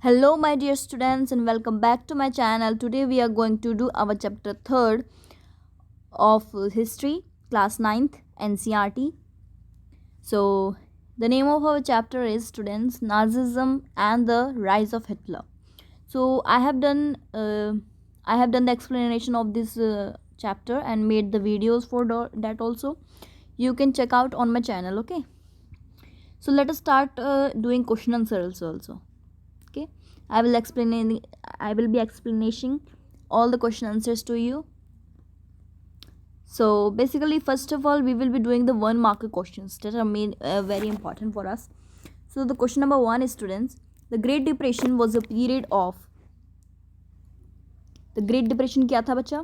Hello, my dear students, and welcome back to my channel. Today, we are going to do our chapter 3rd of History, class 9th, NCRT. So, the name of our chapter is students Nazism and the Rise of Hitler. So, I have done the explanation of this chapter and made the videos for that also. You can check out on my channel. Okay. So, let us start doing question answers also. Okay, I will be explaining all the question answers to you. So basically, first of all, we will be doing the one marker questions that are very important for us. So the question number 1 is, students, the Great Depression was a period of the Great Depression क्या था बच्चा?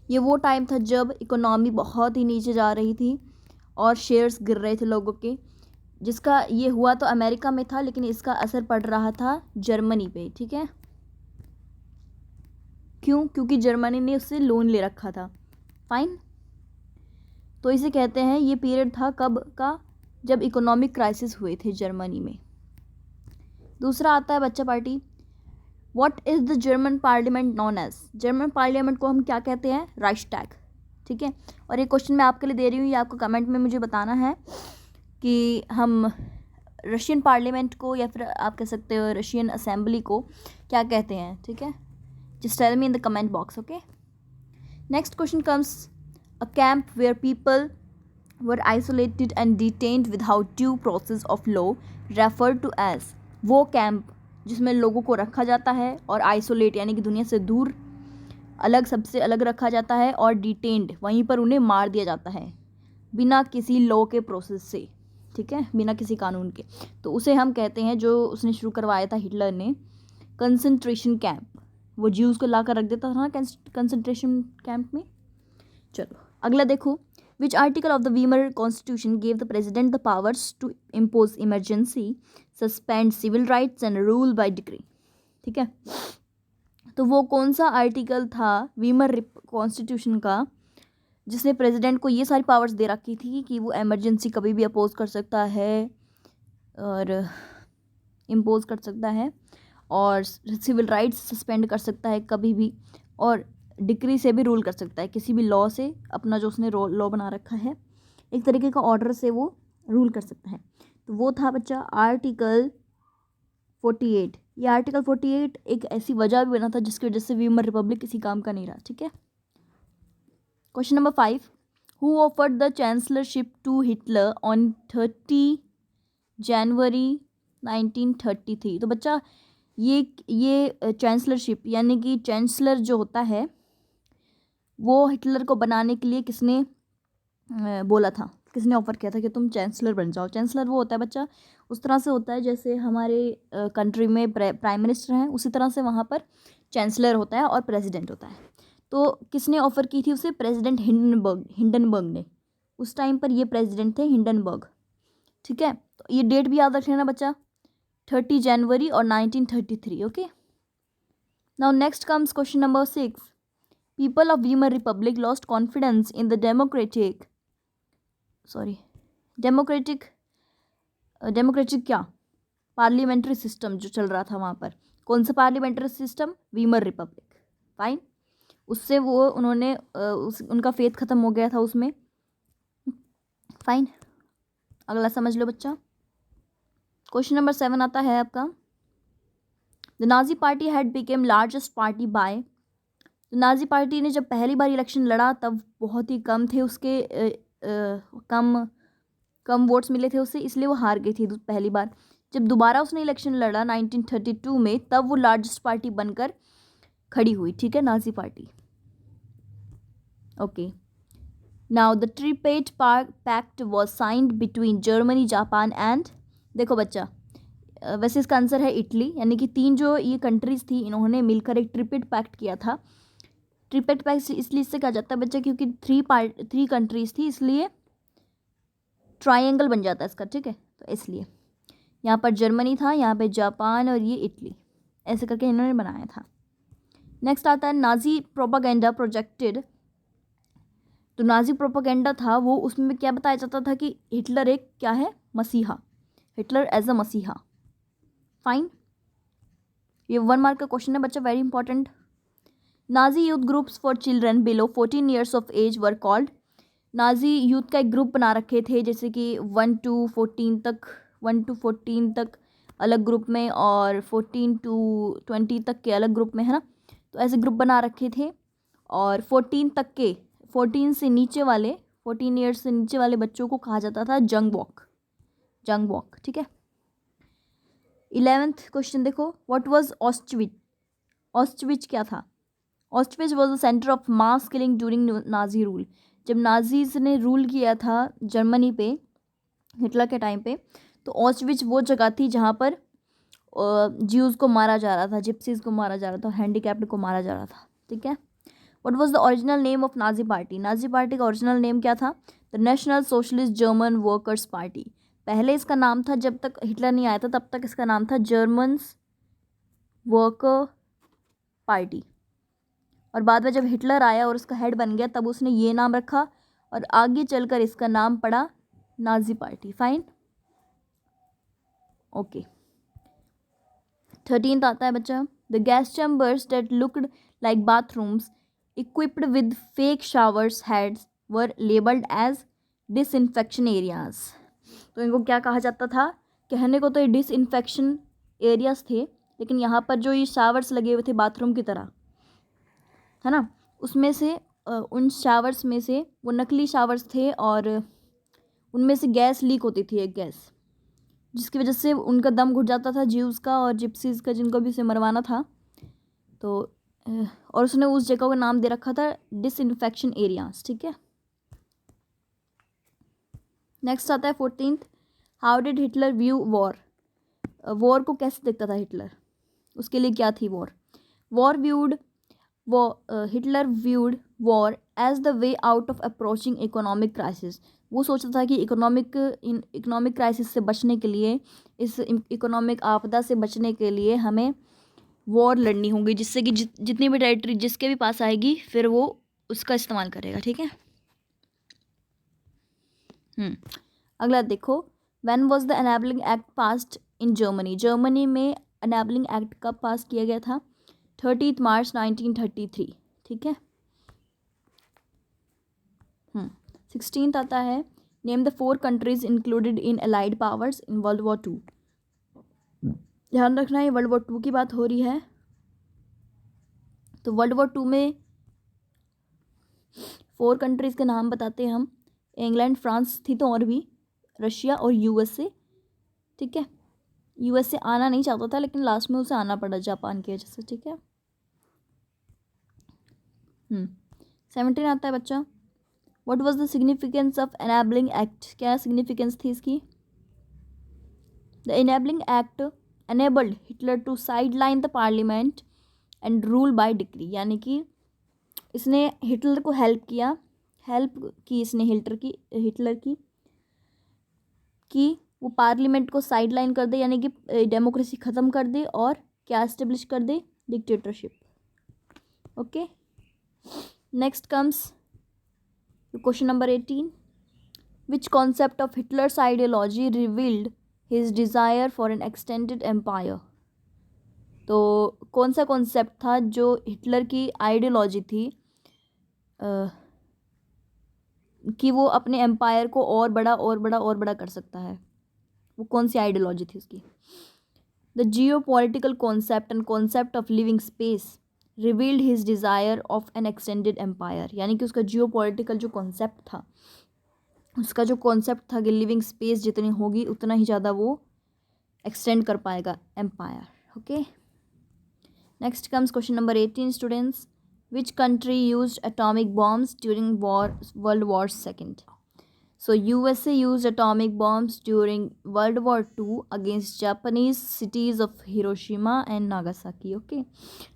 ये वो time था जब economy बहुत ही नीचे जा रही थी और शेयर्स गिर रहे थे लोगों के, जिसका ये हुआ तो अमेरिका में था, लेकिन इसका असर पड़ रहा था जर्मनी पे. ठीक है, क्यों? क्योंकि जर्मनी ने उससे लोन ले रखा था. फाइन. तो इसे कहते हैं, ये पीरियड था कब का? जब इकोनॉमिक क्राइसिस हुए थे जर्मनी में. दूसरा आता है बच्चा party, what is the German parliament known as? German parliament को हम क्या कहते हैं? राइक्सटैग. ठीक है, और ये क्वेश्चन मैं आपके लिए दे रही हूँ, ये आपको कमेंट में मुझे बताना है कि हम रशियन पार्लियामेंट को या फिर आप कह सकते हो रशियन असेंबली को क्या कहते हैं. ठीक है, just tell me in the comment box. Okay, next question comes, a camp where people were isolated and detained without due process of law referred to as. वो कैंप जिसमें लोगों को रखा जाता है और आइसोलेट यानी कि दुनिया से दूर अलग, सबसे अलग रखा जाता है, और डिटेन्ड वहीं पर उन्हें मार दिया जाता है बिना किसी लॉ के प्रोसेस से. ठीक है, बिना किसी कानून के. तो उसे हम कहते हैं, जो उसने शुरू करवाया था हिटलर ने, कंसंट्रेशन कैंप. वो ज्यूज़ को ला कर रख देता था ना कंसंट्रेशन कैंप में. चलो अगला देखो, which article of the Weimar constitution gave the president the powers to impose emergency, suspend civil rights and rule by decree. ठीक है, तो वो कौन सा आर्टिकल था वीमर कॉन्स्टिट्यूशन का जिसने प्रेसिडेंट को ये सारी पावर्स दे रखी थी कि वो इमरजेंसी कभी भी अपोज कर सकता है और इम्पोज कर सकता है, और सिविल राइट्स सस्पेंड कर सकता है कभी भी, और डिक्री से भी रूल कर सकता है, किसी भी लॉ से, अपना जो उसने लॉ बना रखा है, एक तरीके का ऑर्डर से वो रूल कर सकता है. तो वो था बच्चा आर्टिकल 48. ये आर्टिकल 48 एक ऐसी वजह भी बना था जिसकी वजह से वीमर रिपब्लिक किसी काम का नहीं रहा. ठीक है, question number 5, who offered the chancellorship to Hitler on 30 January 1933. तो बच्चा ये चांसलरशिप यानी कि चांसलर जो होता है वो हिटलर को बनाने के लिए किसने बोला था, किसने ऑफर किया था कि तुम चांसलर बन जाओ? चांसलर वो होता है बच्चा, उस तरह से होता है जैसे हमारे कंट्री में प्राइम मिनिस्टर हैं, उसी तरह से वहाँ पर चांसलर होता है और प्रेसिडेंट होता है. तो किसने ऑफ़र की थी उसे? प्रेसिडेंट हिंडनबर्ग ने. उस टाइम पर ये प्रेसिडेंट थे हिंडनबर्ग. ठीक है, तो ये डेट भी याद रख लेना बच्चा, 30 जनवरी और 1933. Okay, now next comes question number 6, people of Weimar Republic lost confidence in the democratic क्या पार्लियामेंट्री सिस्टम जो चल रहा था वहाँ पर. कौन सा parliamentary system? Weimar Republic. Fine, उससे वो उन्होंने उनका फेथ ख़त्म हो गया था उसमें. फाइन, अगला समझ लो बच्चा. क्वेश्चन नंबर 7 आता है आपका, the Nazi party had became largest party by. Nazi party ने जब पहली बार इलेक्शन लड़ा तब बहुत ही कम थे उसके कम वोट्स मिले थे उससे, इसलिए वो हार गई थी पहली बार. जब दोबारा उसने इलेक्शन लड़ा 1932 में, तब वो लार्जेस्ट पार्टी बनकर खड़ी हुई. ठीक है, Nazi party. Okay, now the tripartite pact was signed between Germany, Japan and. देखो बच्चा, वैसे इसका आंसर है इटली, यानी कि 3 जो ये कंट्रीज़ थी इन्होंने मिलकर एक ट्रिपेट पैक्ट किया था. ट्रिपेट पैक्ट इसलिए इससे कहा जाता है बच्चा क्योंकि 3 कंट्रीज़ थी, इसलिए ट्रायंगल बन जाता है इसका. ठीक है, तो इसलिए यहाँ पर जर्मनी था, यहाँ पे जापान और ये इटली, ऐसे करके इन्होंने बनाया था. नेक्स्ट आता है नाजी प्रोपागेंडा प्रोजेक्टेड. तो नाजी प्रोपागेंडा था वो, उसमें क्या बताया जाता था कि हिटलर एक क्या है? मसीहा. हिटलर एज अ मसीहा. फाइन, ये 1 मार्क का क्वेश्चन है बच्चा, very important. Nazi youth groups for children below 14 years of age were called. Nazi youth का एक ग्रुप बना रखे थे, जैसे कि 1 to 14 तक अलग ग्रुप में और 14 to 20 तक के अलग ग्रुप में, है ना। तो ऐसे ग्रुप बना रखे थे और 14 तक के 14 से नीचे वाले 14 ईयर्स से नीचे वाले बच्चों को कहा जाता था जंग वॉक, ठीक है। 11th क्वेश्चन देखो, व्हाट वाज ऑस्टविच। ऑस्टविच क्या था? Auschwitz was the centre of mass killing during Nazi rule. जब नाजीज ने रूल किया था जर्मनी पे हिटलर के टाइम पे, तो ऑस्टविच वो जगह थी जहाँ पर ज्यूज़ को मारा जा रहा था, जिप्सीज को मारा जा रहा था, हैंडीकैप्ड को मारा जा रहा था, ठीक है। What was the original name of Nazi party. Nazi party का ओरिजिनल नेम क्या था? The national socialist German workers party. पहले इसका नाम था, जब तक हिटलर नहीं आया था तब तक इसका नाम था जर्मन्स वर्कर पार्टी, और बाद में जब हिटलर आया और उसका हेड बन गया तब उसने ये नाम रखा और आगे चलकर इसका नाम पड़ा Nazi party. Fine, okay. 13th आता है बच्चा, the gas chambers that looked like bathrooms equipped with fake showers heads were labelled as disinfection areas. तो इनको क्या कहा जाता था? कहने को तो ये डिसइंफेक्शन एरियाज थे, लेकिन यहाँ पर जो ये शावर्स लगे हुए थे बाथरूम की तरह, है ना, उसमें से उन शावर्स में से वो नकली शावर्स थे और उनमें से गैस लीक होती थी, एक गैस जिसकी वजह से उनका दम घुट जाता था, ज्यूज़ का और जिप्सीज़ का, जिनको भी उसे मरवाना था। तो और उसने उस जगह का नाम दे रखा था डिसइंफेक्शन एरियाज, ठीक है। नेक्स्ट आता है 14th, how did Hitler view war. War को कैसे देखता था हिटलर, उसके लिए क्या थी war? Hitler viewed war as the way out of approaching economic crisis. वो सोचता था कि इकोनॉमिक क्राइसिस से बचने के लिए, इस इकोनॉमिक आपदा से बचने के लिए हमें वॉर लड़नी होगी, जिससे कि जितनी भी टेरिटरी जिसके भी पास आएगी फिर वो उसका इस्तेमाल करेगा, ठीक है। अगला देखो, when was the enabling act passed in Germany. Germany में एनेबलिंग एक्ट कब पास किया गया था? 30 मार्च 1933, ठीक है। 16th आता है, name the 4 countries included in allied powers in world war 2। ध्यान रखना है वर्ल्ड वॉर 2 की बात हो रही है। तो वर्ल्ड वॉर 2 में 4 कंट्रीज़ के नाम बताते हैं हम। इंग्लैंड, फ्रांस थी तो और भी, रशिया और यूएसए, ठीक है। यूएसए आना नहीं चाहता था लेकिन लास्ट में उसे आना पड़ा जापान की वजह से, ठीक है। 17 आता है बच्चा, what was the significance of enabling act. क्या सिग्निफिकेंस थी इसकी? The enabling act enabled Hitler to sideline the parliament and rule by decree. यानी कि इसने हिटलर को हेल्प की इसने हिटलर की कि वो पार्लियामेंट को साइडलाइन कर दे, यानी कि डेमोक्रेसी ख़त्म कर दे और क्या एस्टेब्लिश कर दे? Dictatorship, okay. Next comes question number 18, which concept of Hitler's ideology revealed his desire for an extended empire. तो कौन सा कॉन्सेप्ट था जो हिटलर की आइडियोलॉजी थी कि वो अपने एम्पायर को और बड़ा कर सकता है? वो कौन सी आइडियोलॉजी थी उसकी? The geo political concept and concept of living space revealed his desire of an extended empire. यानी कि उसका जियो पॉलिटिकल जो कॉन्सेप्ट था, उसका जो कॉन्सेप्ट था कि लिविंग स्पेस जितनी होगी उतना ही ज़्यादा वो एक्सटेंड कर पाएगा empire, okay. Next comes question number 18 students, which country used atomic bombs during world war second. So USA used atomic bombs during World War II against Japanese cities of Hiroshima and Nagasaki, okay।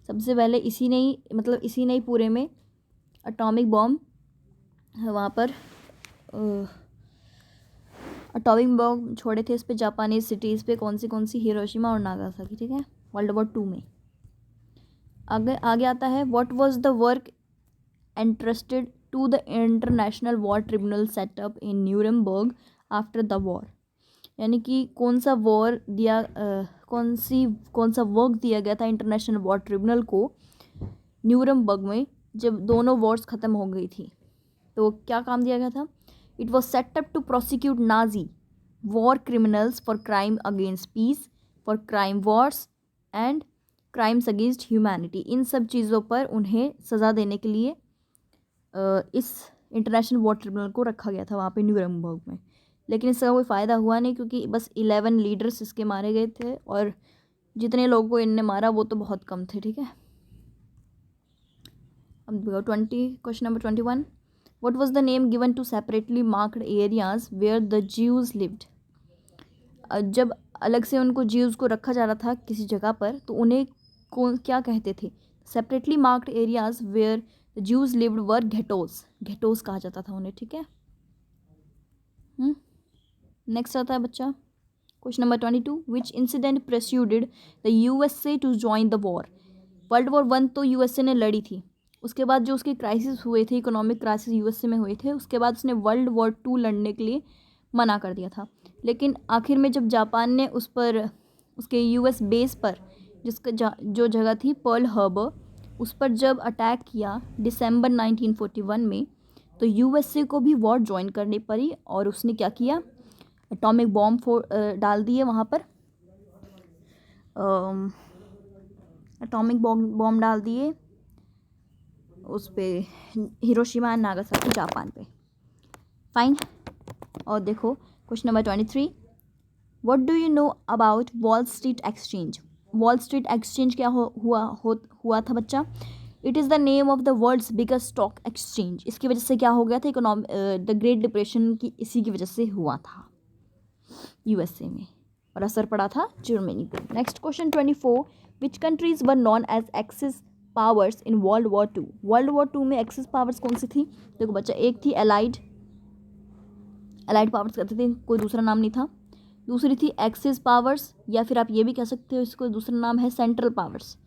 सबसे पहले इसी ने ही पूरे में atomic bomb वहाँ पर atomic bomb छोड़े थे इस पे जापानीज सिटीज़ पे, कौन सी? हिरोशिमा और नागासाकी, ठीक है, वर्ल्ड वॉर 2 में। आगे आता है, what was the work entrusted to the International War Tribunal set up in Nuremberg after the war। यानी कि कौन सा वर्क दिया गया था इंटरनेशनल वॉर ट्रिब्यूनल को न्यूरमबर्ग में जब दोनों वॉर्स ख़त्म हो गई थी। तो क्या काम दिया गया था? It was set up to prosecute Nazi war criminals for crime against peace, for crime wars and crimes against humanity. इन सब चीज़ों पर उन्हें सज़ा देने के लिए इस इंटरनेशनल वॉर ट्रिब्यूनल को रखा गया था वहाँ पे न्यूरमबर्ग में। लेकिन इसका कोई फ़ायदा हुआ नहीं, क्योंकि बस 11 लीडर्स इसके मारे गए थे और जितने लोगों को इनने मारा वो तो बहुत कम थे। ठीक है, अब question number 21, what was the name given to separately marked areas where the Jews lived. जब अलग से उनको ज्यूज को रखा जा रहा था किसी जगह पर, तो उन्हें कौन क्या कहते थे? Separately marked areas where the Jews lived were ghettos, ghettos कहा जाता था उन्हें। ठीक है, नेक्स्ट आता है बच्चा question number 22, which incident persuaded the USA to join the war. World war 1 तो यूएसए ने लड़ी थी, उसके बाद जो उसके क्राइसिस हुए थे, इकोनॉमिक क्राइसिस यूएसए में हुए थे, उसके बाद उसने वर्ल्ड वॉर 2 लड़ने के लिए मना कर दिया था। लेकिन आखिर में जब जापान ने उस पर, उसके यूएस बेस पर जिसका जो जगह थी पर्ल हार्बर, उस पर जब अटैक किया दिसंबर 1941 में, तो यूएसए को भी वॉर ज्वाइन करनी पड़ी और उसने क्या किया? एटॉमिक बॉम्ब डाल दिए वहाँ पर, एटॉमिक बॉम्ब डाल दिए उस पे, हिरोशिमा एंड नागासाकी, जापान पे। फाइन, और देखो question number 23, what do you know about Wall Street exchange. Wall Street exchange क्या हुआ था बच्चा? It is the name of the world's biggest stock exchange. इसकी वजह से क्या हो गया था? द ग्रेट डिप्रेशन की इसी की वजह से हुआ था यूएसए में, और असर पड़ा था जर्मनी पे। Next question 24, which countries were known as axis powers in world war 2। World war 2 में एक्सिस पावर्स कौन सी थी? देखो बच्चा, एक थी एलाइड पावर्स कहते थे, कोई दूसरा नाम नहीं था। दूसरी थी एक्सिस पावर्स, या फिर आप ये भी कह सकते हो इसको दूसरा नाम है सेंट्रल पावर्स।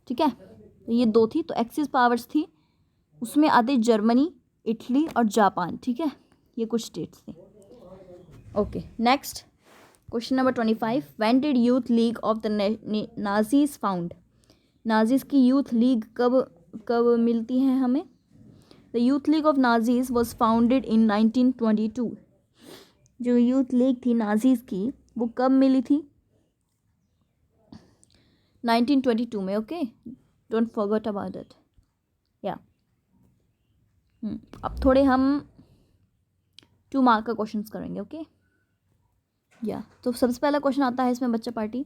ठीक है, तो ये दो थी। तो एक्सिस पावर्स थी, उसमें आते जर्मनी, इटली और जापान। ठीक है, ये कुछ स्टेट्स थे। Okay, next question number 25, when did youth league of the Nazis found. Nazis की यूथ लीग कब मिलती है हमें? The youth league of Nazis was founded in 1922। जो यूथ लीग थी नाजीज की वो कब मिली थी? 1922 में। Okay, don't forget about it. या अब थोड़े हम 2 मार्क का क्वेश्चंस करेंगे। ओके, या तो सबसे पहला क्वेश्चन आता है इसमें बच्चा party,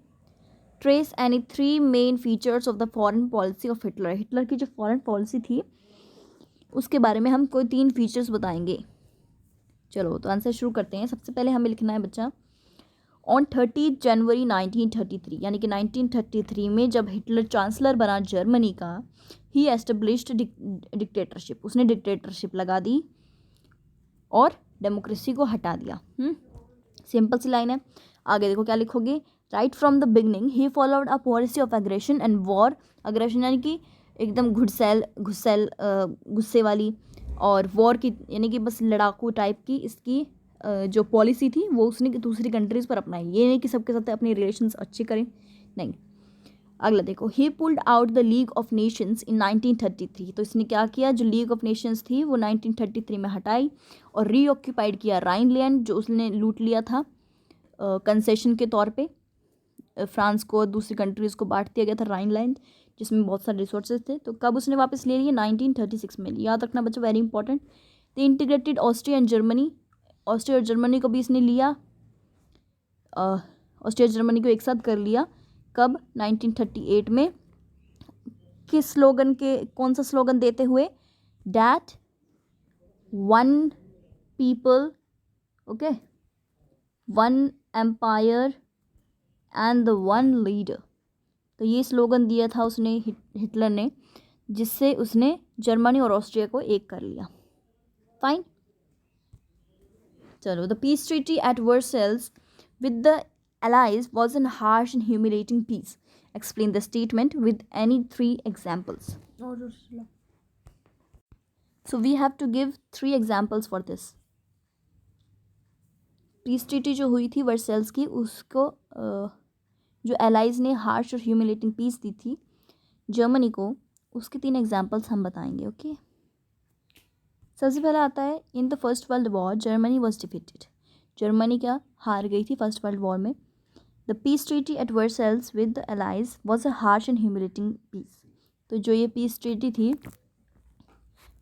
trace any 3 main features of the foreign policy of Hitler. Hitler की जो फॉरेन पॉलिसी थी उसके बारे में हम कोई 3 फीचर्स बताएंगे। चलो तो आंसर शुरू करते हैं। सबसे पहले हमें लिखना है बच्चा, ऑन 30 जनवरी 1933, यानी कि 1933 में जब हिटलर चांसलर बना जर्मनी का, ही एस्टेब्लिश्ड डिक्टेटरशिप। उसने डिक्टेटरशिप लगा दी और डेमोक्रेसी को हटा दिया। सिंपल सी लाइन है। आगे देखो क्या लिखोगे, right from the beginning he followed a policy of aggression and war. Aggression यानी कि एकदम गुस्से वाली, और वॉर की यानी कि बस लड़ाकू टाइप की इसकी जो पॉलिसी थी वो उसने दूसरी कंट्रीज़ पर अपनाई। ये नहीं कि सबके साथ अपने रिलेशंस अच्छे करें, नहीं। अगला देखो, he pulled out the League of Nations in 1933। तो इसने क्या किया? जो लीग ऑफ नेशंस थी वो 1933 में हटाई और रीऑक्यूपाइड किया राइनलैंड, जो उसने लूट लिया था कंसेशन के तौर पे। फ्रांस को और दूसरी कंट्रीज़ को बांट दिया गया था राइनलैंड, जिसमें बहुत सारे रिसोर्सेज थे। तो कब उसने वापस ले लिए? 1936 में। याद रखना बच्चों, very important. The integrated Austria and Germany, Austria और जर्मनी को भी इसने लिया, ऑस्ट्रिया जर्मनी को एक साथ कर लिया। कब? 1938 में। किस स्लोगन के, कौन सा स्लोगन देते हुए? That one people, okay, one empire and the one leader. तो ये स्लोगन दिया था उसने, हिटलर ने, जिससे उसने जर्मनी और ऑस्ट्रिया को एक कर लिया। फाइन, चलो। The peace treaty at Versailles with the allies was an harsh and humiliating peace. Explain the statement with any 3 examples. So we have to give 3 examples for this. Peace treaty जो हुई थी Versailles की, उसको जो allies ने harsh और humiliating piece दी थी Germany को, उसके 3 एग्जाम्पल्स हम बताएंगे। ओके, सबसे पहला आता है in the first world war Germany was defeated. Germany क्या हार गई थी फर्स्ट वर्ल्ड वॉर में। The peace treaty at Versailles with the allies was a harsh and humiliating peace. तो जो ये पीस ट्रीटी थी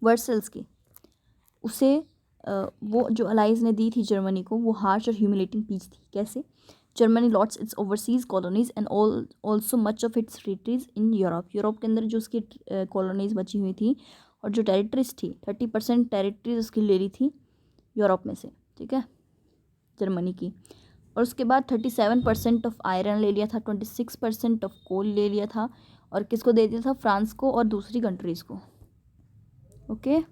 वर्सेल्स की, उसे वो जो अलाइज ने दी थी जर्मनी को, वो हार्श और ह्यूमिलेटिंग पीस थी। कैसे? Germany lots it's overseas colonies and also much of its territories in Europe. Europe के अंदर जो उसकी कॉलोनीज बची हुई थी और जो टेरिटरीज थी, 30% टेरिटरीज उसकी ले ली थी यूरोप में से, ठीक है, जर्मनी की। और उसके बाद 37% ऑफ आयरन ले लिया था, 26% ऑफ कोल ले लिया था, और किसको दे दिया था? फ्रांस को और दूसरी कंट्रीज़ को। ओके,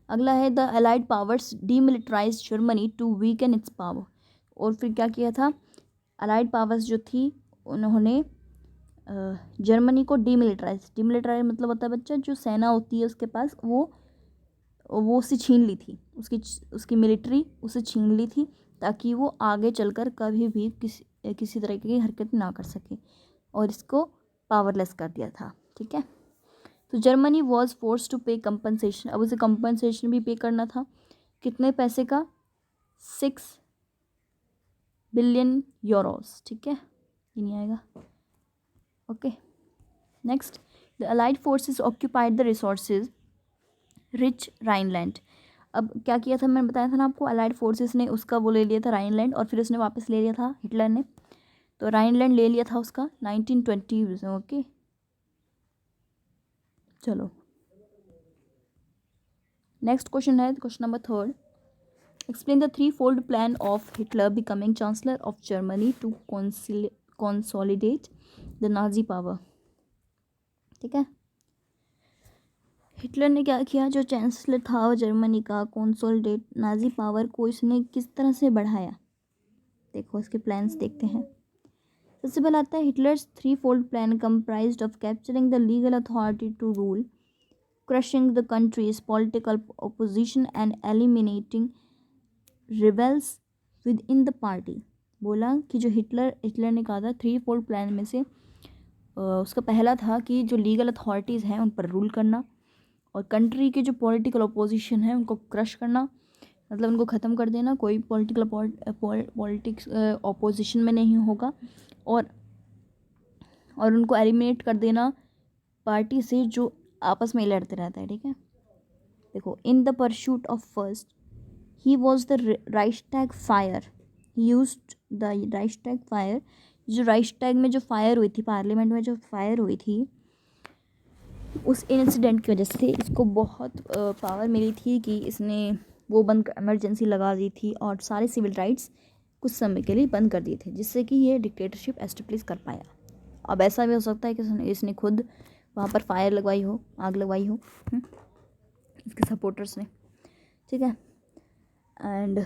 अगला है the allied powers demilitarise Germany to weaken its power. और फिर क्या किया था? अलाइड पावर्स जो थी उन्होंने जर्मनी को डीमिलिटराइज मतलब होता है बच्चा, जो सेना होती है उसके पास, वो उसे छीन ली थी, उसकी मिलिट्री उसे छीन ली थी, ताकि वो आगे चलकर कभी भी किसी तरह की हरकत ना कर सके, और इसको पावरलेस कर दिया था। ठीक है, तो जर्मनी वॉज फोर्स टू पे कंपनसेशन। अब उसे कंपनसेशन भी पे करना था। कितने पैसे का? 6 बिलियन यूरोस। ठीक है, ये नहीं आएगा। Okay, next, the allied forces occupied the resources rich Rhineland. अब क्या किया था? मैंने बताया था ना आपको, अलाइड फोर्सेस ने उसका वो ले लिया था राइनलैंड, और फिर उसने वापस ले लिया था हिटलर ने। तो राइनलैंड ले लिया था उसका 1920 में। ओके, चलो नेक्स्ट क्वेश्चन है question number 3। Explain the 3-fold plan of Hitler becoming chancellor of Germany to consolidate the Nazi power. ठीक है, हिटलर ने क्या किया? जो चांसलर था जर्मनी का, कंसोलिडेट नाजी पावर को इसने किस तरह से बढ़ाया? देखो इसके प्लान्स देखते हैं। सबसे पहले आता है Hitler's 3-fold plan comprised of capturing the legal authority to rule, crushing the country's political opposition and eliminating rebels within the party। बोला कि जो हिटलर ने कहा था 3-fold प्लान में से उसका पहला था कि जो लीगल अथॉरिटीज़ हैं उन पर रूल करना, और कंट्री के जो पॉलिटिकल अपोजिशन है उनको क्रश करना, मतलब उनको ख़त्म कर देना, कोई पॉलिटिक्स अपोजिशन में नहीं होगा, और उनको एलिमिनेट कर देना पार्टी से जो आपस में लड़ते रहता है। ठीक है, देखो, in the pursuit of first he was the Reichstag fire, he used the Reichstag fire. जो राइक्सटैग में जो फायर हुई थी, पार्लियामेंट में जो फायर हुई थी, उस इंसिडेंट की वजह से इसको बहुत पावर मिली थी कि इसने वो बंद इमरजेंसी लगा दी थी, और सारे सिविल राइट्स कुछ समय के लिए बंद कर दिए थे, जिससे कि ये डिक्टेटरशिप एस्टेब्लिश कर पाया। अब ऐसा भी हो सकता है कि इसने खुद वहाँ पर फायर लगवाई हो, आग लगवाई हो, इसके सपोर्टर्स ने। ठीक है, एंड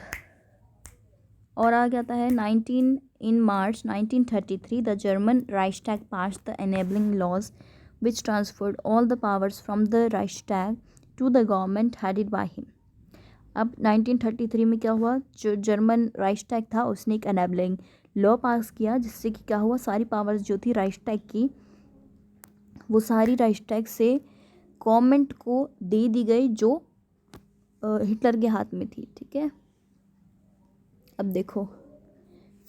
और आगे आता है 19 March 1933 the German Reichstag pass the enabling laws which transferred all the powers from the Reichstag to the government headed by him. अब 1933 में क्या हुआ? जो जर्मन राइक्सटैग था उसने एक एनेबलिंग लॉ पास किया, जिससे कि क्या हुआ? सारी पावर्स जो थी राइक्सटैग की, वो सारी राइक्सटैग से गवर्नमेंट को दे दी गई, जो हिटलर के हाथ में थी। ठीक है, अब देखो,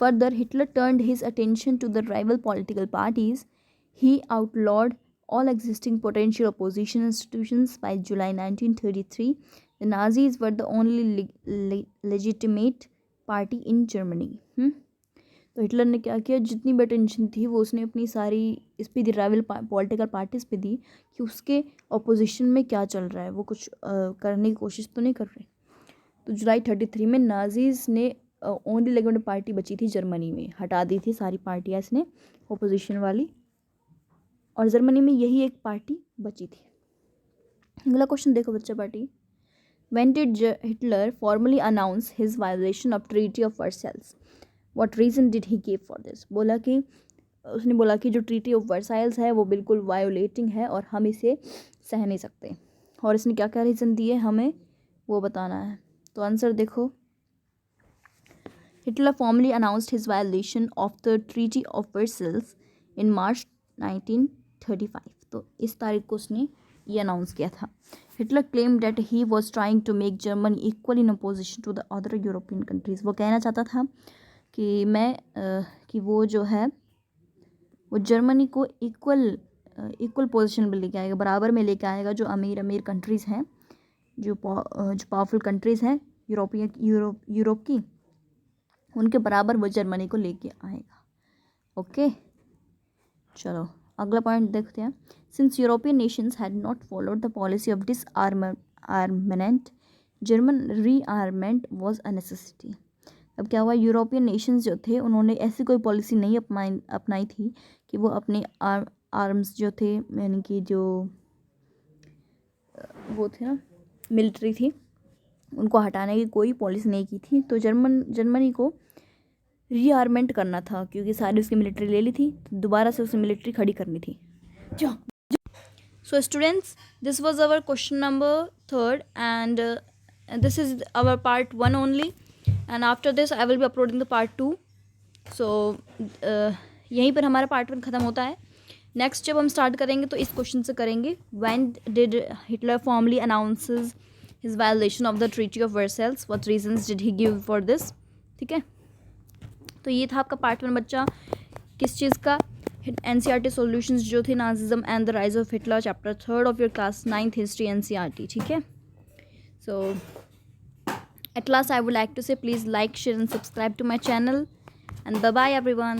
further Hitler turned his attention to the rival political parties, he outlawed all existing potential opposition institutions by July 1933. The Nazis were the only legitimate party in Germany. तो हिटलर ने क्या किया? जितनी भी अटेंशन थी वो उसने अपनी सारी इस पे दी, राइवल पॉलिटिकल पार्टीज पे दी, कि उसके अपोजिशन में क्या चल रहा है, वो कुछ करने की कोशिश तो नहीं कर रहे। तो जुलाई 33 में नाजीज ने ओनली लेजिटिमेट पार्टी बची थी जर्मनी में, हटा दी थी सारी पार्टियाँ इसने अपोजिशन वाली, और जर्मनी में यही एक पार्टी बची थी। अगला क्वेश्चन देखो बच्चा party, when did Hitler formally announce his violation of treaty of Versailles, what reason did he give for this. उसने बोला कि जो ट्रीटी ऑफ वर्साइल्स है वो बिल्कुल वायोलेटिंग है और हम इसे सह नहीं सकते, और इसने क्या क्या रीज़न दिए हमें वो बताना है। तो आंसर देखो, Hitler formally announced his violation of the Treaty of Versailles in March 1935. तो इस तारीख को उसने ये अनाउंस किया था. Hitler claimed that he was trying to make Germany equal in opposition to the other European countries. वो कहना चाहता था कि वो जो है वो जर्मनी को इक्वल पोजीशन में लेके आएगा, बराबर में लेके आएगा जो अमीर कंट्रीज़ हैं, जो पावरफुल कंट्रीज़ हैं यूरोप की, उनके बराबर वो जर्मनी को लेके आएगा. ओके, चलो अगला पॉइंट देखते हैं. Since European nations had not followed the policy of disarmament, German rearmament was a necessity. अब क्या हुआ, यूरोपियन नेशंस जो थे उन्होंने ऐसी कोई पॉलिसी नहीं अपनाई थी कि वो अपने आर्म्स जो थे, यानी कि जो वो थे ना मिलिट्री थी, उनको हटाने की कोई पॉलिसी नहीं की थी. तो जर्मनी को रीआर्मेंट करना था क्योंकि सारी उसकी मिलिट्री ले ली थी, तो दोबारा से उसे मिलिट्री खड़ी करनी थी. So students, this was our question number 3 and this is our part 1 only, and after this I will be uploading the part 2. So यहीं पर हमारा पार्ट 1 ख़त्म होता है. नेक्स्ट जब हम स्टार्ट करेंगे तो इस क्वेश्चन से करेंगे, when did Hitler formally announces his violation of the treaty of Versailles, what reasons did he give for this. ठीक है, तो ये था आपका पार्ट 1 बच्चा. किस चीज़ का, NCERT सॉल्यूशंस जो थे, Nazism and the rise of Hitler, chapter 3 of your class 9th history NCERT. ठीक है, सो at last I would like to say please like, share and subscribe to my channel, and bye bye everyone.